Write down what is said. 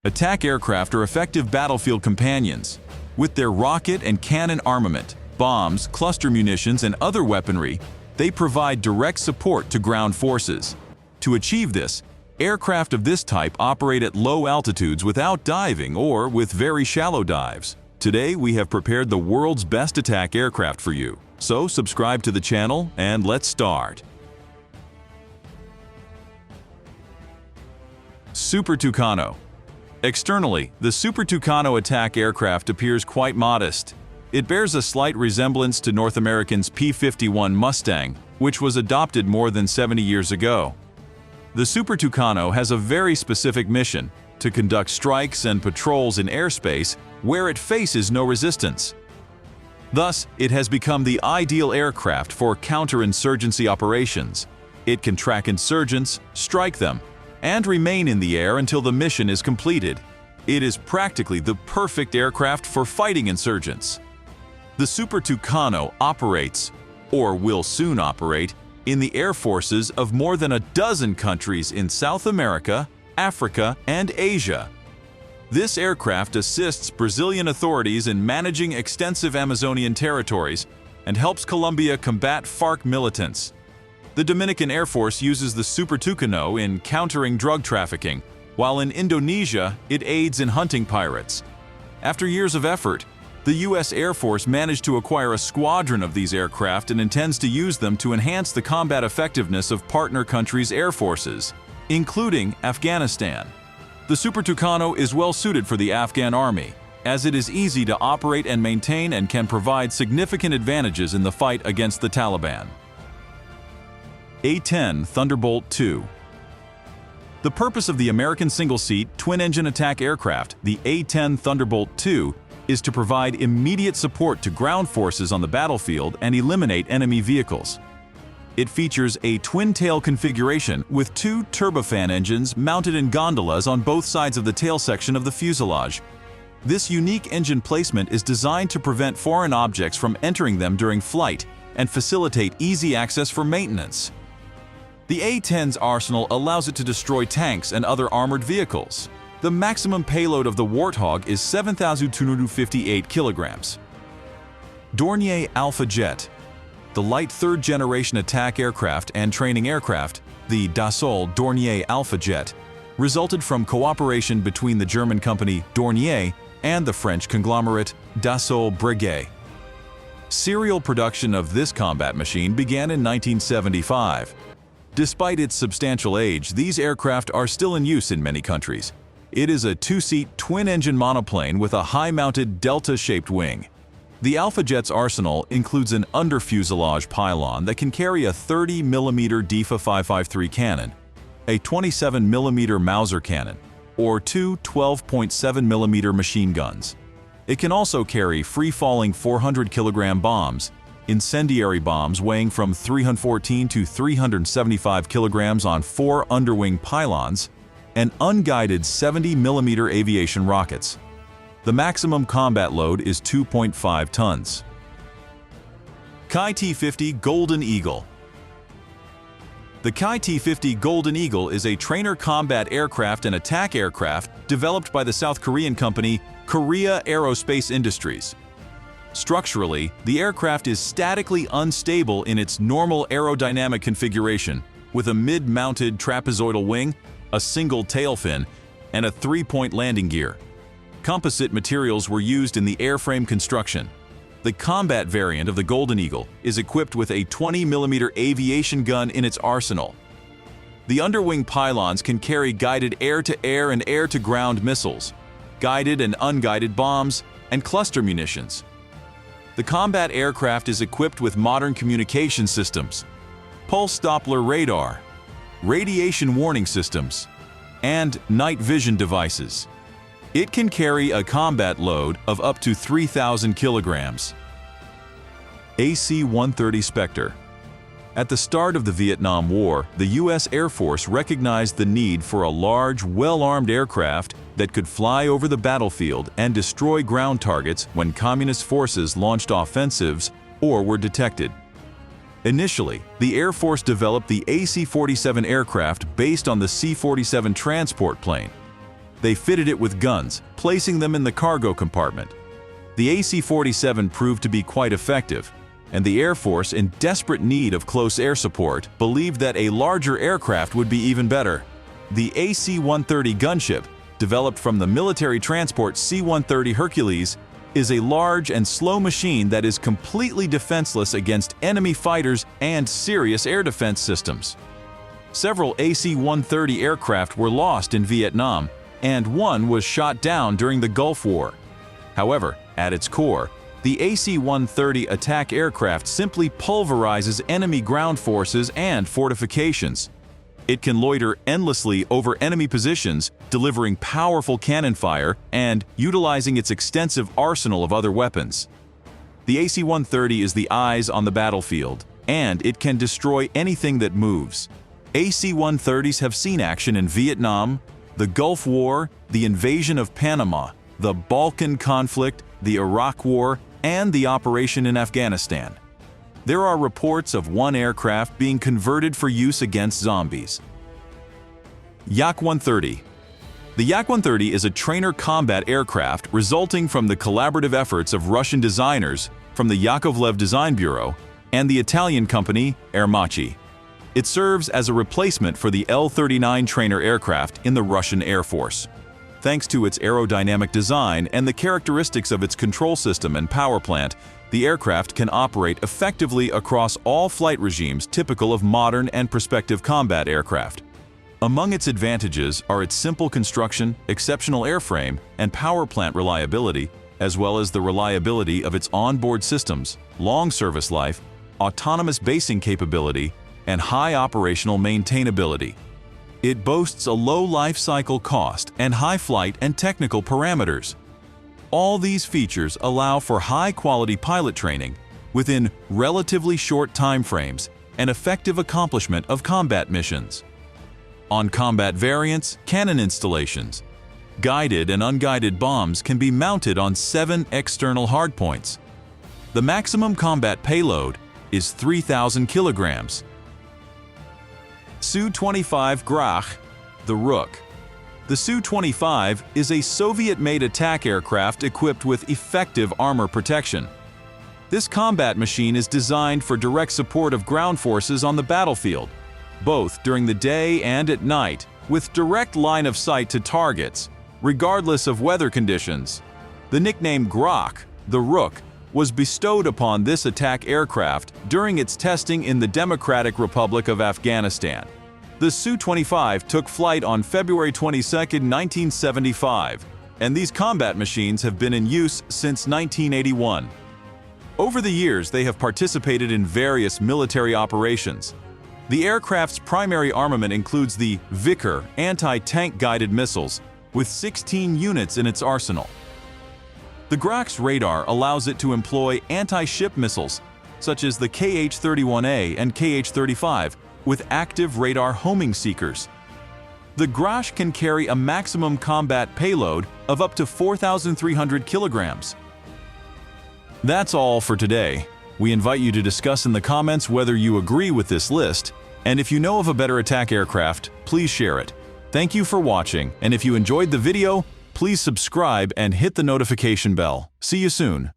Attack aircraft are effective battlefield companions. With their rocket and cannon armament, bombs, cluster munitions, and other weaponry, they provide direct support to ground forces. To achieve this, aircraft of this type operate at low altitudes without diving or with very shallow dives. Today, we have prepared the world's best attack aircraft for you. So subscribe to the channel and let's start. Super Tucano. Externally, the Super Tucano attack aircraft appears quite modest. It bears a slight resemblance to North American's P-51 Mustang, which was adopted more than 70 years ago. The Super Tucano has a very specific mission: to conduct strikes and patrols in airspace where it faces no resistance. Thus, it has become the ideal aircraft for counterinsurgency operations. It can track insurgents, strike them, and remain in the air until the mission is completed. It is practically the perfect aircraft for fighting insurgents. The Super Tucano operates, or will soon operate, in the air forces of more than a dozen countries in South America, Africa, and Asia. This aircraft assists Brazilian authorities in managing extensive Amazonian territories and helps Colombia combat FARC militants. The Dominican Air Force uses the Super Tucano in countering drug trafficking, while in Indonesia, it aids in hunting pirates. After years of effort, the U.S. Air Force managed to acquire a squadron of these aircraft and intends to use them to enhance the combat effectiveness of partner countries' air forces, including Afghanistan. The Super Tucano is well suited for the Afghan army, as it is easy to operate and maintain and can provide significant advantages in the fight against the Taliban. A-10 Thunderbolt II. The purpose of the American single-seat, twin-engine attack aircraft, the A-10 Thunderbolt II, is to provide immediate support to ground forces on the battlefield and eliminate enemy vehicles. It features a twin-tail configuration with two turbofan engines mounted in gondolas on both sides of the tail section of the fuselage. This unique engine placement is designed to prevent foreign objects from entering them during flight and facilitate easy access for maintenance. The A-10's arsenal allows it to destroy tanks and other armored vehicles. The maximum payload of the Warthog is 7,258 kilograms. DoRIER Alpha Jet. The light third-generation attack aircraft and training aircraft, the Dassault DoRIER Alpha Jet, resulted from cooperation between the German company DoRIER and the French conglomerate Dassault Breguet. Serial production of this combat machine began in 1975. Despite its substantial age, these aircraft are still in use in many countries. It is a two-seat, twin-engine monoplane with a high-mounted delta-shaped wing. The Alpha Jet's arsenal includes an under-fuselage pylon that can carry a 30mm DIFA 553 cannon, a 27mm Mauser cannon, or two 12.7mm machine guns. It can also carry free-falling 400-kilogram bombs, incendiary bombs weighing from 314 to 375 kilograms on four underwing pylons, and unguided 70mm aviation rockets. The maximum combat load is 2.5 tons. Kai T-50 Golden Eagle. The Kai T-50 Golden Eagle is a trainer combat aircraft and attack aircraft developed by the South Korean company Korea Aerospace Industries. Structurally, the aircraft is statically unstable in its normal aerodynamic configuration, with a mid-mounted trapezoidal wing, a single tail fin, and a three-point landing gear. Composite materials were used in the airframe construction. The combat variant of the Golden Eagle is equipped with a 20mm aviation gun in its arsenal. The underwing pylons can carry guided air-to-air and air-to-ground missiles, guided and unguided bombs, and cluster munitions. The combat aircraft is equipped with modern communication systems, pulse Doppler radar, radiation warning systems, and night vision devices. It can carry a combat load of up to 3,000 kilograms. AC130 Spectre. At the start of the Vietnam War, the U.S. Air Force recognized the need for a large, well-armed aircraft that could fly over the battlefield and destroy ground targets when communist forces launched offensives or were detected. Initially, the Air Force developed the AC-47 aircraft based on the C-47 transport plane. they fitted it with guns, placing them in the cargo compartment. The AC-47 proved to be quite effective, and the Air Force, in desperate need of close air support, believed that a larger aircraft would be even better. The AC-130 gunship, developed from the military transport C-130 Hercules, is a large and slow machine that is completely defenseless against enemy fighters and serious air defense systems. Several AC-130 aircraft were lost in Vietnam, and one was shot down during the Gulf War. However, at its core, the AC-130 attack aircraft simply pulverizes enemy ground forces and fortifications. It can loiter endlessly over enemy positions, delivering powerful cannon fire and utilizing its extensive arsenal of other weapons. The AC-130 is the eyes on the battlefield, and it can destroy anything that moves. AC-130s have seen action in Vietnam, the Gulf War, the invasion of Panama, the Balkan conflict, the Iraq War, and the operation in Afghanistan. There are reports of one aircraft being converted for use against zombies. Yak-130. The Yak-130 is a trainer combat aircraft resulting from the collaborative efforts of Russian designers from the Yakovlev Design Bureau and the Italian company Aermacchi. It serves as a replacement for the L-39 trainer aircraft in the Russian Air Force. Thanks to its aerodynamic design and the characteristics of its control system and power plant, the aircraft can operate effectively across all flight regimes typical of modern and prospective combat aircraft. Among its advantages are its simple construction, exceptional airframe, and power plant reliability, as well as the reliability of its onboard systems, long service life, autonomous basing capability, and high operational maintainability. It boasts a low life cycle cost and high flight and technical parameters. All these features allow for high-quality pilot training within relatively short timeframes and effective accomplishment of combat missions. On combat variants, cannon installations, guided and unguided bombs can be mounted on 7 external hardpoints. The maximum combat payload is 3,000 kilograms. Su-25 Gra, the Rook. The Su-25 is a Soviet-made attack aircraft equipped with effective armor protection. This combat machine is designed for direct support of ground forces on the battlefield, both during the day and at night, with direct line of sight to targets, regardless of weather conditions. The nickname Gra, the Rook, was bestowed upon this attack aircraft during its testing in the Democratic Republic of Afghanistan. The Su-25 took flight on February 22, 1975, and these combat machines have been in use since 1981. Over the years, they have participated in various military operations. The aircraft's primary armament includes the Vickers anti-tank guided missiles, with 16 units in its arsenal. The Gra's radar allows it to employ anti-ship missiles, such as the KH-31A and KH-35, with active radar homing seekers. The Gra can carry a maximum combat payload of up to 4,300 kilograms. That's all for today. We invite you to discuss in the comments whether you agree with this list, and if you know of a better attack aircraft, please share it. Thank you for watching, and if you enjoyed the video, please subscribe and hit the notification bell. See you soon.